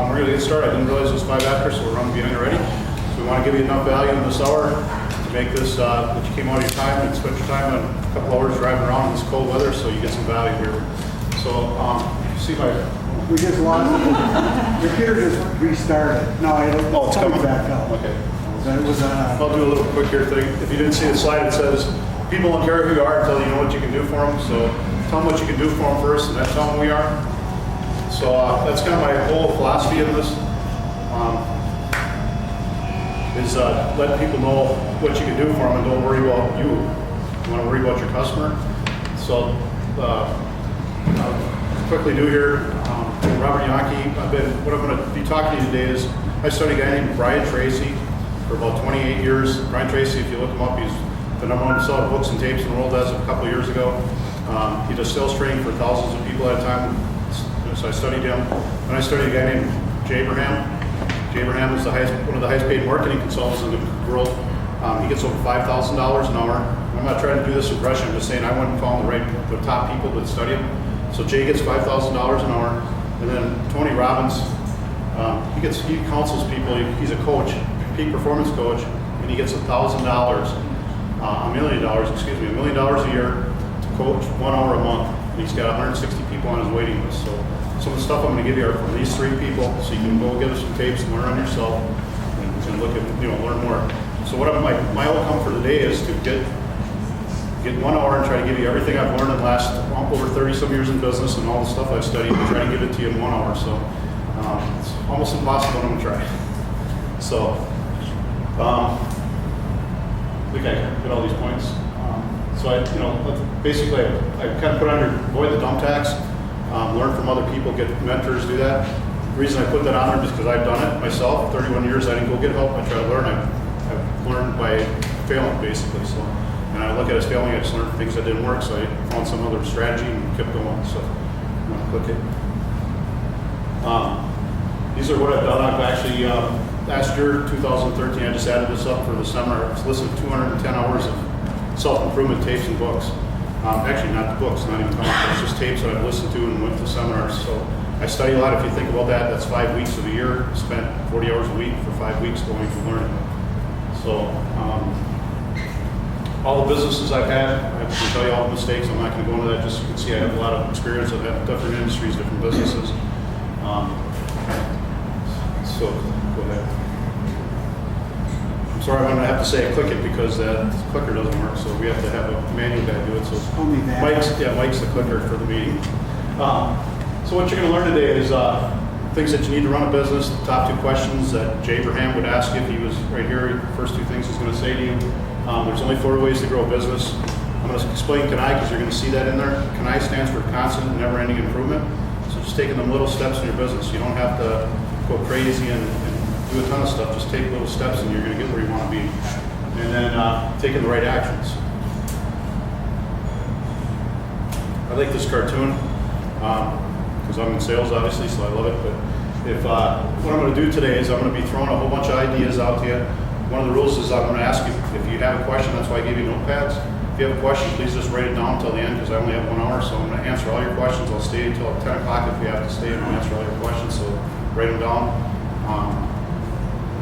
We're going to get started. I didn't realize it was 5 after, so we're running behind already. So we want to give you enough value in this hour to make this, that you came out of your time and spent your time on a couple hours driving around in this cold weather, so you get some value here. So, see my... We just lost it. The computer just restarted. No, it's coming back up. Okay. That was I'll do a little quick here thing. If you didn't see the slide, it says, people don't care who you are until you know what you can do for them. So tell them what you can do for them first, and then tell them who we are. So that's kind of my whole philosophy in this, is let people know what you can do for them and don't worry about you. You want to worry about your customer. So I'll quickly do here, Robert Yankee. What I'm going to be talking to you today is, I studied a guy named Brian Tracy for about 28 years. Brian Tracy, if you look him up, he's the #1 to sell books and tapes in the world as of a couple of years ago. He does sales training for thousands of people at a time. So I studied him. And I studied a guy named Jay Abraham. Jay Abraham is one of the highest paid marketing consultants in the world. He gets over $5,000 an hour. I'm not trying to do this impression, I'm just saying I wouldn't call him the top people that study him. So Jay gets $5,000 an hour. And then Tony Robbins, he counsels people. He's a coach, peak performance coach, and he gets $1,000, $1 million a year to coach 1 hour a month. And he's got 160 people on his waiting list. So some of the stuff I'm going to give you are from these 3 people, so you can go get us some tapes and learn on yourself and look at, learn more. So what my outcome for today is to get 1 hour and try to give you everything I've learned in the last over 30 some years in business and all the stuff I've studied, and try to give it to you in 1 hour. So it's almost impossible, but I'm going to try. So I think I hit all these points. So basically I kind of put on your avoid the dumb tax, learn from other people, get mentors, do that. The reason I put that on there is because I've done it myself. 31 years I didn't go get help. I try to learn. I've learned by failing basically. So, and I look at it as failing. I just learned things that didn't work. So I found some other strategy and kept going. So I'm going to click it. These are what I've done. I've actually last year, 2013, I just added this up for the seminar. It's listed 210 hours of self-improvement tapes and books. Actually, not the books, not even comic books, just tapes that I've listened to and went to seminars. So I study a lot. If you think about that, that's 5 weeks of the year. Spent 40 hours a week for 5 weeks going to learning. So all the businesses I've had, I can tell you all the mistakes. I'm not going to go into that. Just so you can see I have a lot of experience. I've had different industries, different businesses. So go ahead. Sorry, I'm going to have to say click it because that clicker doesn't work, so we have to have a manual guy do it. So Mike's the clicker for the meeting. So what you're going to learn today is things that you need to run a business, the top 2 questions that Jay Abraham would ask you if he was right here. The first 2 things he's going to say to you. There's only 4 ways to grow a business. I'm going to explain CANI because you're going to see that in there. CANI stands for constant and never-ending improvement. So just taking them little steps in your business. You don't have to go crazy and do a ton of stuff. Just take little steps and you're going to get where you want to be. And then taking the right actions. I like this cartoon because I'm in sales, obviously, so I love it. But if what I'm going to do today is I'm going to be throwing a whole bunch of ideas out to you. One of the rules is I'm going to ask you if you have a question. That's why I gave you notepads. If you have a question, please just write it down until the end because I only have 1 hour. So I'm going to answer all your questions. I'll stay until 10 o'clock if you have to stay and I'll answer all your questions. So write them down.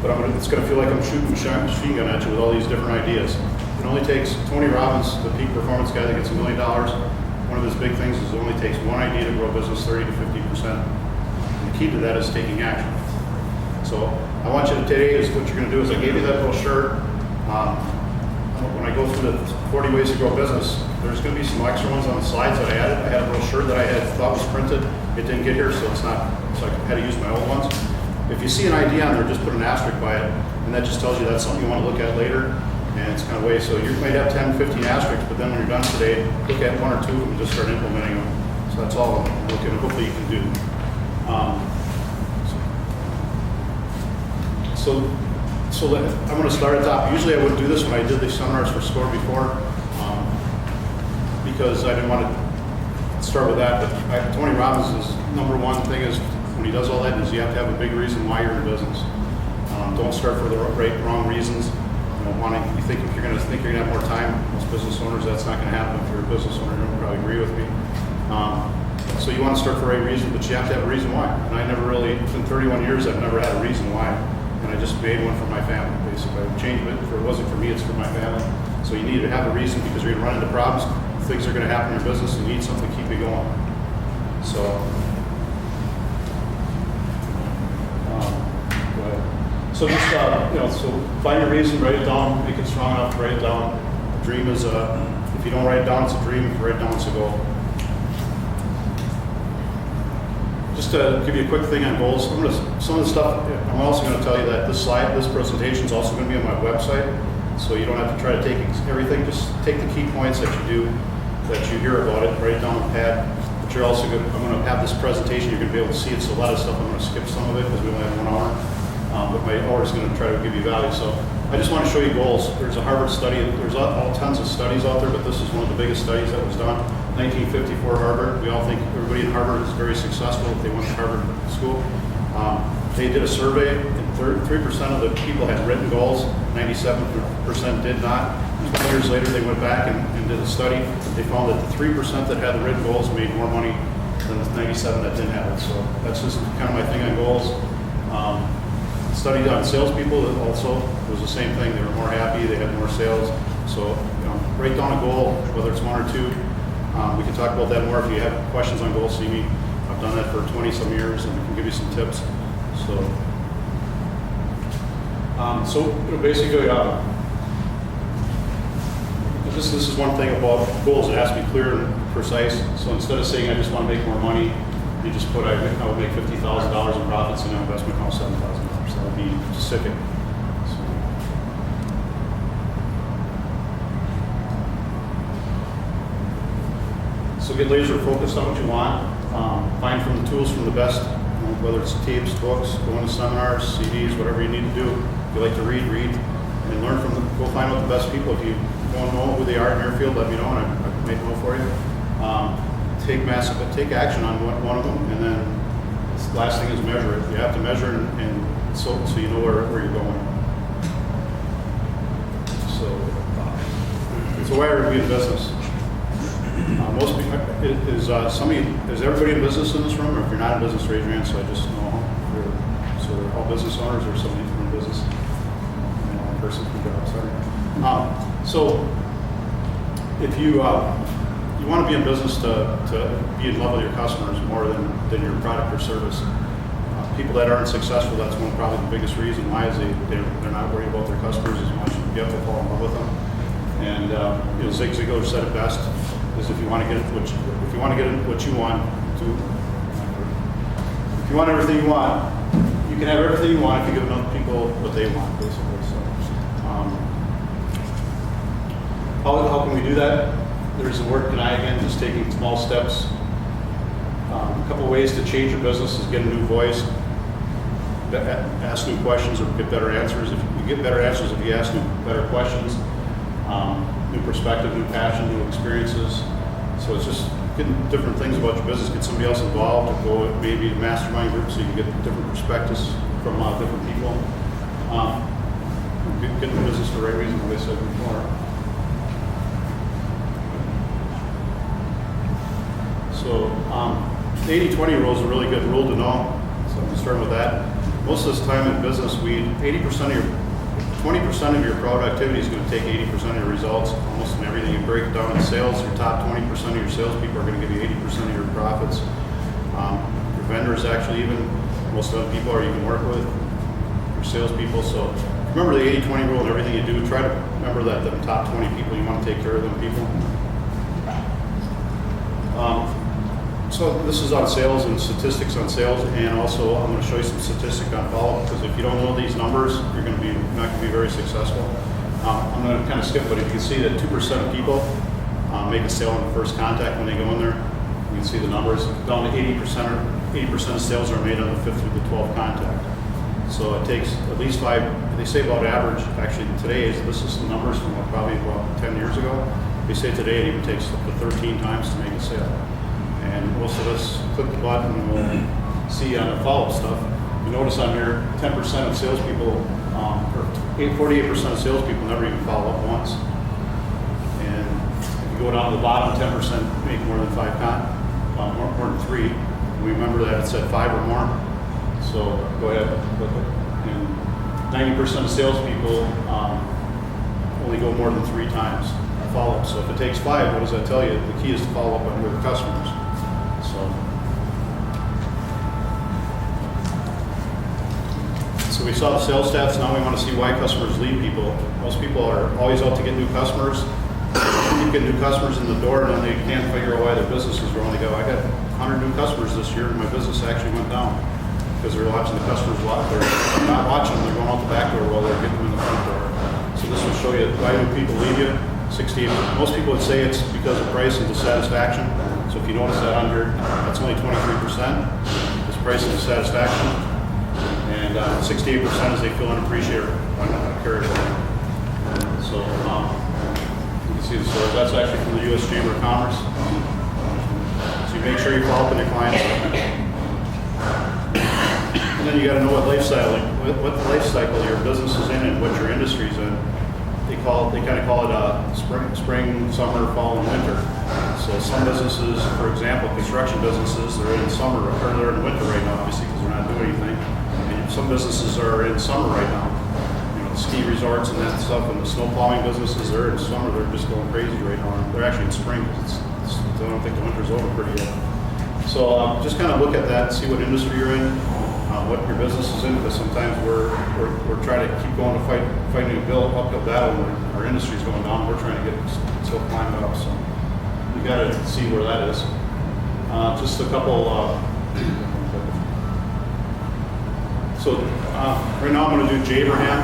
But it's going to feel like I'm shooting a machine gun at you with all these different ideas. It only takes Tony Robbins, the peak performance guy that gets $1 million. One of his big things is it only takes 1 idea to grow a business 30 to 50%. And the key to that is taking action. So I want you to today is what you're going to do is I gave you that brochure. When I go through the 40 ways to grow a business, there's going to be some extra ones on the slides that I added. I had a brochure that I had thought was printed. It didn't get here, so it's not. So I had to use my old ones. If you see an idea on there, just put an asterisk by it, and that just tells you that's something you want to look at later, and it's kind of way. So you might have 10, 15 asterisks, but then when you're done today, look at 1 or 2 and just start implementing them. So that's all I'm looking at. Hopefully you can do. So I'm going to start at the top. Usually I wouldn't do this when I did the seminars for SCORE before, because I didn't want to start with that. But Tony Robbins' #1 thing is, when he does all that, is you have to have a big reason why you're in business. Don't start for the wrong reasons. You think if you're going to think you're going to have more time, most business owners, that's not going to happen. If you're a business owner, you don't probably agree with me. So you want to start for a reason, but you have to have a reason why. And I never really, in 31 years, I've never had a reason why. And I just made one for my family, basically. I changed it. If it wasn't for me, it's for my family. So you need to have a reason because you're going to run into problems. Things are going to happen in your business. You need something to keep you going. So, go ahead. So just, so find your reason, write it down, make it strong enough to write it down. A dream is if you don't write it down, it's a dream. If you write it down, it's a goal. Just to give you a quick thing on goals, some of the stuff, I'm also going to tell you that this presentation is also going to be on my website, so you don't have to try to take everything. Just take the key points that you hear about it, write it down on a pad. But you're also going to, I'm going to have this presentation, you're going to be able to see it, so a lot of stuff I'm going to skip some of it because we only have 1 hour, but my hour is going to try to give you value. So I just want to show you goals. There's a Harvard study, there's all tons of studies out there, but this is one of the biggest studies that was done. 1954 Harvard. We all think everybody in Harvard is very successful if they went to Harvard school. They did a survey, and 3% of the people had written goals, 97% did not. 20 years later, they went back and did a study. They found that the 3% that had the written goals made more money than the 97 that didn't have it. So that's just kind of my thing on goals. Study on salespeople also was the same thing. They were more happy, they had more sales. So write down a goal, whether it's 1 or 2. We can talk about that more. If you have questions on goals, see me. I've done that for 20-some years, and I can give you some tips. So basically, this is one thing about goals. It has to be clear and precise. So instead of saying I just want to make more money, you just put I would make $50,000 in profits and an investment costs $7,000. That would be specific. So get laser focused on what you want. Find from the tools from the best, whether it's tapes, books, going to seminars, CDs, whatever you need to do. If you like to read, and learn from them. Go find out the best people. If you don't know who they are in your field, let me know, and I can make them for you. Take action on one of them, and then the last thing is measure it. You have to measure, and so you know where you're going. So it's a way to be in business. Most people, is everybody in business in this room? Or if you're not in business, raise your hand so I just know. So they're all business owners or somebody from business? One person from job, sorry. So if you want to be in business to be in love with your customers more than your product or service. People that aren't successful, that's probably the biggest reason why is they're not worried about their customers as much. You have to fall in love with them. And Zig Ziglar said it best. Is if you want to get what you want, if you want everything you want, you can have everything you want if you give other people what they want, basically. So, how can we do that? There's the word "can I" again, just taking small steps. A couple of ways to change your business is get a new voice, ask new questions, or get better answers. If you get better answers if you ask better questions. New perspective, new passion, new experiences. So it's just getting different things about your business, get somebody else involved, or go maybe a mastermind group so you can get different perspectives from different people. Get in the business for the right reason, like I said before. So the 80-20 rule is a really good rule to know. So I'm starting with that. Most of this time in business, 20% of your productivity is going to take 80% of your results, almost in everything. You break it down in sales, your top 20% of your salespeople are going to give you 80% of your profits. Your vendors actually most of the people you can work with, your salespeople. So remember the 80-20 rule and everything you do, try to remember that the top 20 people, you want to take care of them people. So this is on sales and statistics on sales, and also I'm going to show you some statistics on follow-up, because if you don't know these numbers, you're going to be not going to be very successful. I'm going to kind of skip, but if you can see that 2% of people make a sale on the first contact when they go in there, you can see the numbers. Down to 80% of sales are made on the 5th through the 12th contact. So it takes at least 5. They say about average. Actually, today this is some numbers from probably about 10 years ago. They say today it even takes up to 13 times to make a sale. And most of us click the button and we'll see on the follow-up stuff. You notice on there, 10% of salespeople, or 48% of salespeople never even follow up once. And if you go down to the bottom, 10% make more than 5 more than 3. We remember that it said 5 or more. So go ahead, click it. And 90% of salespeople only go more than 3 times follow-up. So if it takes 5, what does that tell you? The key is to follow up on your customers. So we saw the sales stats. Now we want to see why customers leave people. Most people are always out to get new customers. You get new customers in the door, and then they can't figure out why their business is growing. They go, I got 100 new customers this year, and my business actually went down because they're watching the customers walk. They're not watching them. They're going out the back door while they're getting them in the front door. So this will show you why do people leave you. 68. Most people would say it's because of price and dissatisfaction. So if you notice that on here, that's only 23%. It's price and dissatisfaction. And 68% is they feel unappreciated or uncared for. So you can see the story. That's actually from the U.S. Chamber of Commerce. So you make sure you follow up on your clients. And then you got to know what life cycle your business is in and what your industry is in. They kind of call it spring, summer, fall, and winter. So some businesses, for example, construction businesses, they're in summer or they're in winter right now, obviously, because they're not doing anything. Some businesses are in summer right now. You know, the ski resorts and that stuff, and the snow plowing businesses, they're in summer. They're just going crazy right now. They're actually in spring. I don't think the winter's over pretty yet. So just kind of look at that, see what industry you're in, what your business is in, because sometimes we're trying to keep going to fighting a uphill battle when our industry's going down. We're trying to get still climbing up. So you got to see where that is. Just a couple. So right now I'm going to do Jay Abraham.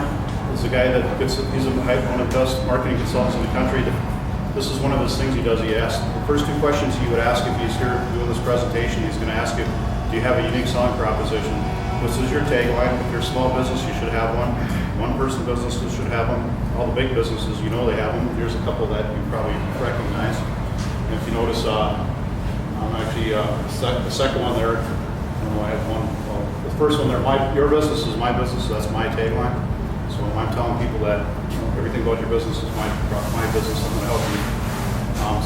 He's a guy that he's one of the best marketing consultants in the country. This is one of his things he does. He asks the first 2 questions he would ask if he's here doing this presentation. He's going to ask you, do you have a unique selling proposition? This is your tagline. If you're a small business, you should have one. One-person businesses should have them. All the big businesses, you know they have them. Here's a couple that you probably recognize. And if you notice, I'm actually the second one there. I have one. The first one there, your business is my business. So that's my tagline. So I'm telling people that everything about your business is my business. I'm going to help you.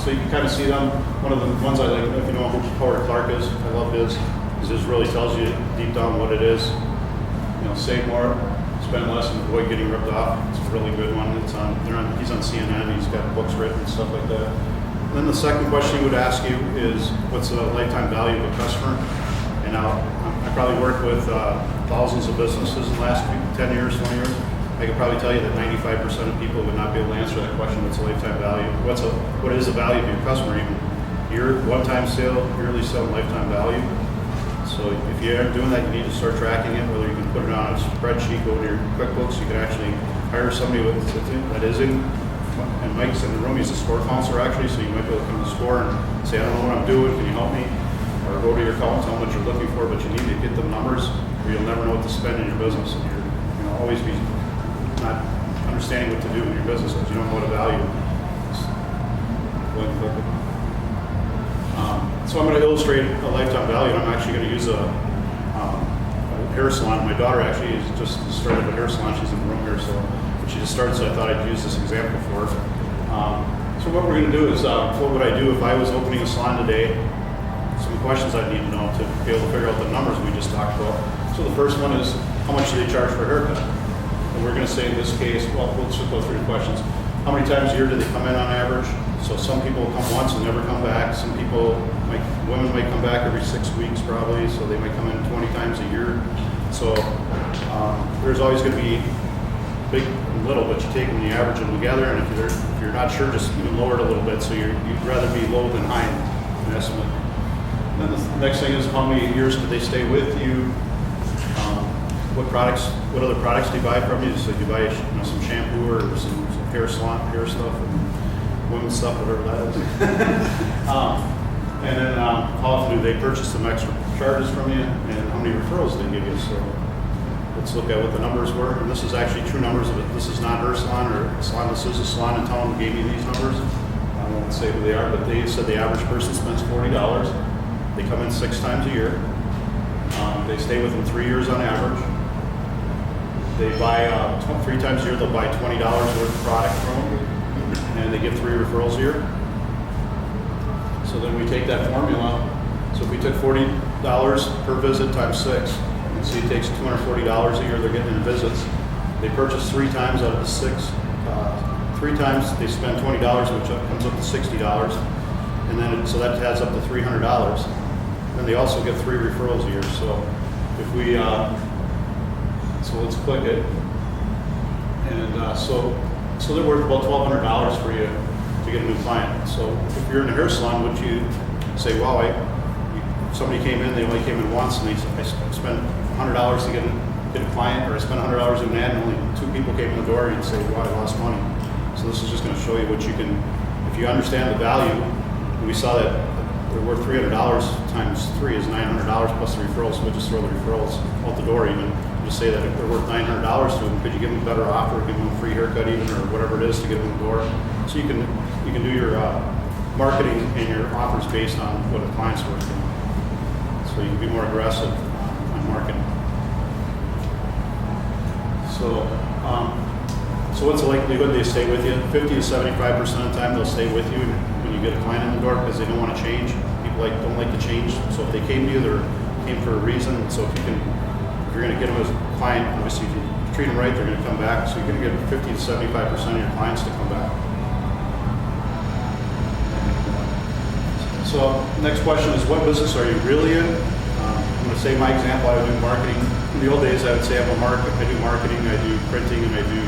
So you can kind of see them. One of the ones I like, if you know who Howard Clark is, I love his. This really tells you deep down what it is. Save more, spend less, and avoid getting ripped off. It's a really good one. He's on CNN. He's got books written and stuff like that. And then the second question he would ask you is, what's the lifetime value of a customer? And I probably worked with thousands of businesses in the last 10 years, 20 years. I could probably tell you that 95% of people would not be able to answer that question. What's a lifetime value? What is the value of your customer even? Your one-time sale, yearly sale, and lifetime value. So if you aren't doing that, you need to start tracking it, whether you can put it on a spreadsheet, go to your QuickBooks. You can actually hire somebody that is in, and Mike's in the room. He's a store counselor actually, so you might be able to come to the store and say, I don't know what I'm doing. Can you help me? Or go to your account, tell them what you're looking for, but you need to get them numbers, or you'll never know what to spend in your business. And you're always be not understanding what to do in your business because you don't know what to value. So I'm going to illustrate a lifetime value. I'm actually going to use a hair salon. My daughter actually has just started a hair salon. She's in the room here, so she just started. So I thought I'd use this example for her. So what we're going to do is, what would I do if I was opening a salon today? Some questions I need to know to be able to figure out the numbers we just talked about. So the first one is, how much do they charge for a haircut? And we're going to say in this case, well, we'll just go through the questions. How many times a year do they come in on average? So some people come once and never come back. Some people, women might come back every 6 weeks probably, so they might come in 20 times a year. So there's always going to be big and little, but you take them, you average them together, and if you're not sure, just even lower it a little bit. So you'd rather be low than high in estimate. And then the next thing is, how many years do they stay with you? What other products do you buy from you? So you buy some shampoo or some hair stuff, and women's stuff, whatever that is. And then how often do they purchase some extra charges from you, and how many referrals they give you? So let's look at what the numbers were. And this is actually true numbers of it. This is not her salon or a salon. This is a salon in town who gave me these numbers. I won't say who they are, but they said the average person spends $40. They come in 6 times a year. They stay with them 3 years on average. They buy 3 times a year. They'll buy $20 worth of product from them, and they get 3 referrals a year. So then we take that formula So if we took $40 per visit times 6, you see it takes $240 a year they're getting in visits. They purchase 3 times out of the 6. 3 times they spend $20, which comes up to $60, and then so that adds up to $300. Then they also get 3 referrals a year. So if we, so let's click it, and so they're worth about $1,200 for you to get a new client. So if you're in a hair salon, would you say, wow, somebody came in, they only came in once, and I spent $100 to get a client, or I spent $100 in an ad, and only 2 people came in the door, and you'd say, wow, I lost money. So this is just going to show you what you can, if you understand the value. We saw that they're worth $300 times 3 is $900 plus the referrals. So we just throw the referrals out the door even. Just say that if they're worth $900 to them, could you give them a better offer, give them a free haircut even, or whatever it is to get them in the door. So you can do your marketing and your offers based on what the client's worth. So you can be more aggressive on marketing. So what's the likelihood they stay with you? 50 to 75% of the time they'll stay with you when you get a client in the door because they don't want to change. People don't like to change. So if they came to you, they came for a reason. So if you're going to get them as a client, obviously if you treat them right, they're going to come back. So you're going to get 50 to 75% of your clients to come back. So next question is, what business are you really in? I'm going to say my example. I would do marketing. In the old days, I would say I do marketing, I do printing, and I do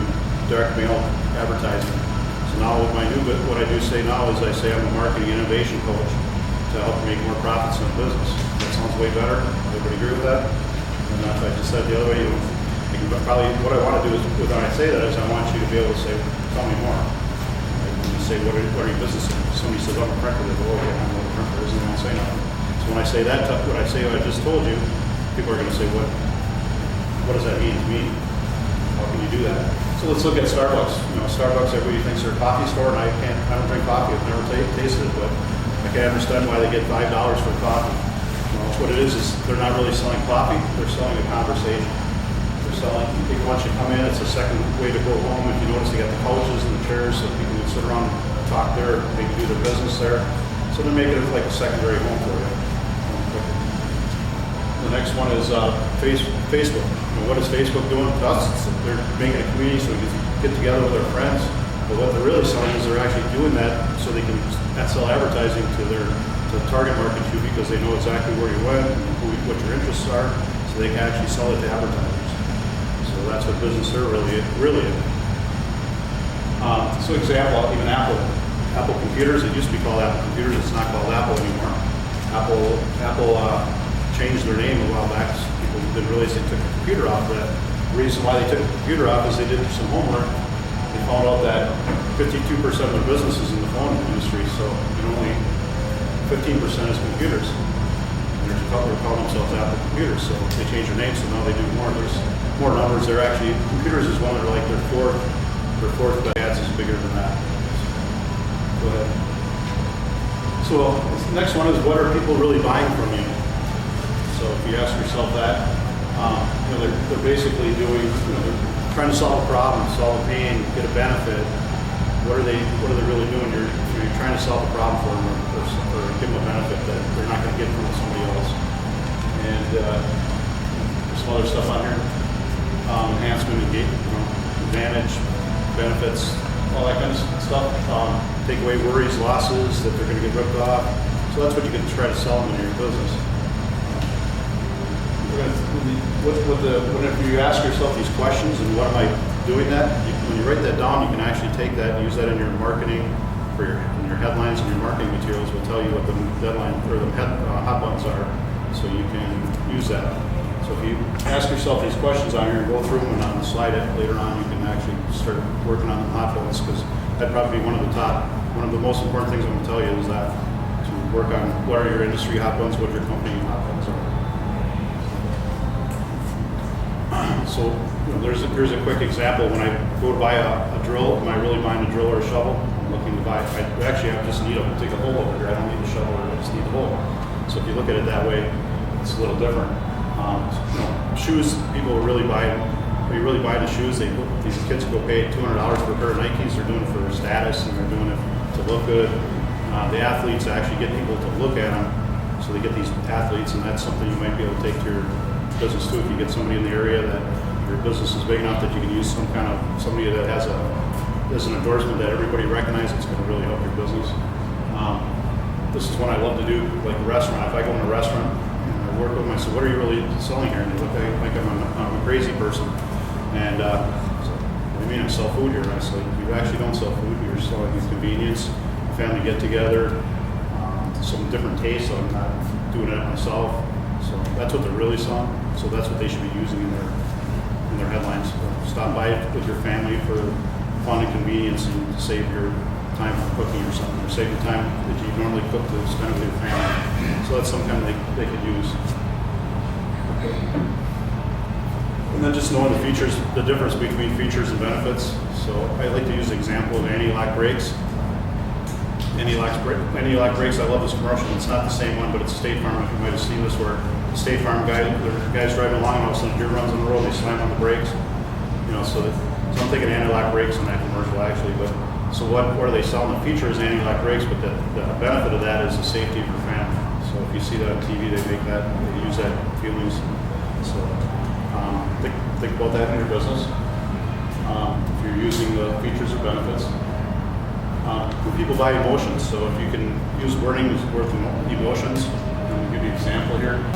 direct mail advertising. So now what I do say now is I say I'm a marketing innovation coach to help make more profits in the business. That sounds way better. Everybody agree with that? And if I just said the other way, you can probably, what I want to do is, when I say that, is I want you to be able to say, tell me more. When you say, what are your businesses? Somebody says, I'm a printer. They go, oh, yeah, I know what a printer is, and they won't say nothing. So when I say that, what I just told you, people are going to say, what does that mean to me? How can you do that? So let's look at Starbucks. Starbucks, everybody thinks they're a coffee store, and I don't drink coffee. I've never tasted it, but I can understand why they get $5 for coffee. What it is they're not really selling coffee. They're selling a conversation. They're selling, people want you to come in. It's a second way to go home. If you notice, they got the couches and the chairs so people can sit around and talk there. They can do their business there. So they're making it like a secondary home for you. The next one is Facebook. What is Facebook doing to us? They're making a community so we can get together with our friends. But what they're really selling is they're actually doing that so they can sell advertising to the target market too, because they know exactly where you went and what your interests are, so they can actually sell it to advertisers. So that's what business they're really in. So example, even Apple computers. It used to be called Apple computers. It's not called Apple anymore. Apple changed their name a while back. People didn't realize they took the computer off. That the reason why they took the computer off is they did some homework. They found out that 52% of their business is in the phone industry, so only 15% is computers. And there's a couple who call themselves Apple computers, so they changed their name, so now they do more. There's more numbers. They're actually, computers is one of their fourth, but ads is bigger than that. Go ahead. So the next one is, what are people really buying from you? So if you ask yourself that, they're basically doing, they're trying to solve a problem, solve a pain, get a benefit. What are they really doing? You're trying to solve a problem for them or give them a benefit that they're not going to get from somebody else. And there's some other stuff on here. Enhancement, advantage, benefits, all that kind of stuff. Take away worries, losses, that they're going to get ripped off. So that's what you can try to sell them in your business. Whenever you ask yourself these questions and what am I doing that, when you write that down, you can actually take that and use that in your marketing, in your headlines and your marketing materials will tell you what the deadline or the hot buttons are, so you can use that. So if you ask yourself these questions on here and go through them and on the slide later on, you can actually start working on the hot buttons, because that'd probably be one of the most important things I'm going to tell you is that to work on what are your industry hot buttons, what your company hot buttons are. So there's a quick example. When I go to buy a drill, am I really buying a drill or a shovel? I'm looking to buy. I just need to take a hole over here. I don't need a shovel. I just need the hole. So if you look at it that way, it's a little different. Shoes, people are really buying. Are you really buying the shoes? These kids go pay $200 for a pair of Nikes. They're doing it for status and they're doing it to look good. The athletes actually get people to look at them So they get these athletes, and that's something you might be able to take to your business too. If you get somebody in the area that your business is big enough that you can use somebody that has an endorsement that everybody recognizes, it's going to really help your business. This is what I love to do, like a restaurant. If I go in a restaurant and I work with them, I say, "What are you really selling here?" And they look like I'm a crazy person. And so, what do you mean I sell food here? And I say, "You actually don't sell food. You're selling convenience, family get together, some different tastes. So I'm not doing it myself." So that's what they're really selling. So that's what they should be using in their headlines. Stop by with your family for fun and convenience and save your time for cooking or something, or save the time that you normally cook to spend with your family. So that's something they could use. And then just knowing the features, the difference between features and benefits. So I like to use the example of anti-lock brakes. Anti-lock brakes, I love this commercial. It's not the same one, but it's State Farm. You might have seen this where the State Farm guy's driving along and all of a sudden deer runs on the road, they slam on the brakes. So I'm thinking anti-lock brakes in that commercial actually, but so what are they selling? The feature is anti-lock brakes, but the benefit of that is the safety of your family. So if you see that on TV, they use that feelings. So think about that in your business. If you're using the features or benefits. People buy emotions, so if you can use wording worth emotions, I'm going to give you an example here.